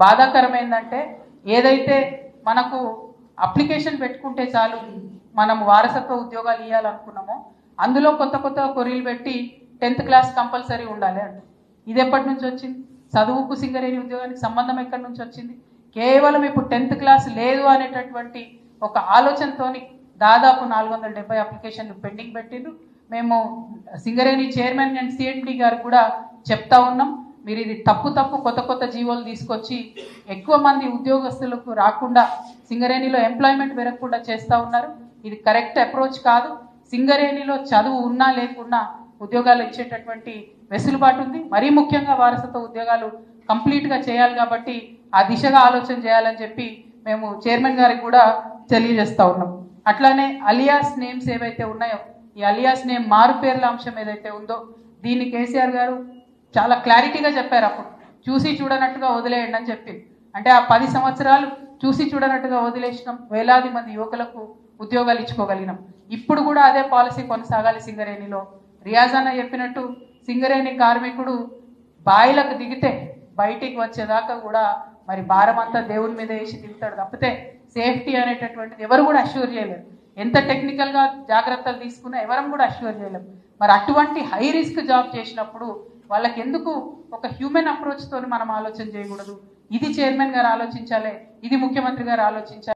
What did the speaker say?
బాధాకరమైందంటే ఏదైతే మనకు అప్లికేషన్ పెట్టుకుంటే చాలు మనం వారసత్వ ఉద్యోగాలు ఇవ్వాలనుకున్నామో అందులో కొత్త కొత్త కొరీలు పెట్టి 10th క్లాస్ కంపల్సరీ ఉండాలి అంట. ఇది ఎప్పటి నుంచి వచ్చింది? చదువుకు సింగరేణి ఉద్యోగానికి సంబంధం ఎక్కడి నుంచి వచ్చింది? కేవలం ఇప్పుడు 10th క్లాస్ లేదు అనేటటువంటి ఒక ఆలోచనతోని దాదాపు 470 అప్లికేషన్లు పెండింగ్ పెట్టిండ్రు. మేము సింగరేణి చైర్మన్ అండ్ సిఎండి గారు కూడా చెప్తా ఉన్నాం, మీరు ఇది తప్పు కొత్త కొత్త జీవోలు తీసుకొచ్చి ఎక్కువ మంది ఉద్యోగస్తులకు రాకుండా సింగరేణిలో ఎంప్లాయ్మెంట్ పెరగకుండా చేస్తూ ఉన్నారు. ఇది కరెక్ట్ అప్రోచ్ కాదు. సింగరేణిలో చదువు ఉన్నా లేకున్నా ఉద్యోగాలు ఇచ్చేటటువంటి వెసులుబాటు ఉంది. మరీ ముఖ్యంగా వారసత్వ ఉద్యోగాలు కంప్లీట్గా చేయాలి కాబట్టి ఆ దిశగా ఆలోచన చేయాలని చెప్పి మేము చైర్మన్ గారికి కూడా తెలియజేస్తూ ఉన్నాం. అట్లానే అలియాస్ నేమ్స్ ఏవైతే ఉన్నాయో ఈ అలియాస్ నేమ్ మారు పేర్ల అంశం ఏదైతే ఉందో దీన్ని కేసీఆర్ గారు చాలా క్లారిటీగా చెప్పారు. అప్పుడు చూసి చూడనట్టుగా వదిలేయండి అని చెప్పి, అంటే ఆ 10 సంవత్సరాలు చూసి చూడనట్టుగా వదిలేసినాం, వేలాది మంది యువకులకు ఉద్యోగాలు ఇచ్చుకోగలిగినాం. ఇప్పుడు కూడా అదే పాలసీ కొనసాగాలి సింగరేణిలో. రియాజ్ అన్న చెప్పినట్టు సింగరేణి కార్మికుడు బాయిలకు దిగితే బయటికి వచ్చేదాకా కూడా మరి భారం అంతా దేవుని మీద వేసి దిగుతాడు తప్పితే సేఫ్టీ అనేటటువంటిది ఎవరు కూడా అష్యూర్ చేయలేరు. ఎంత టెక్నికల్గా జాగ్రత్తలు తీసుకున్నా ఎవరం కూడా అష్యూర్ చేయలేము. మరి అటువంటి హై రిస్క్ జాబ్ చేసినప్పుడు వాళ్ళకి ఎందుకు ఒక హ్యూమన్ అప్రోచ్ తోని మనం ఆలోచన చేయకూడదు? ఇది చైర్మన్ గారు ఆలోచించాలి, ఇది ముఖ్యమంత్రి గారు ఆలోచించాలి.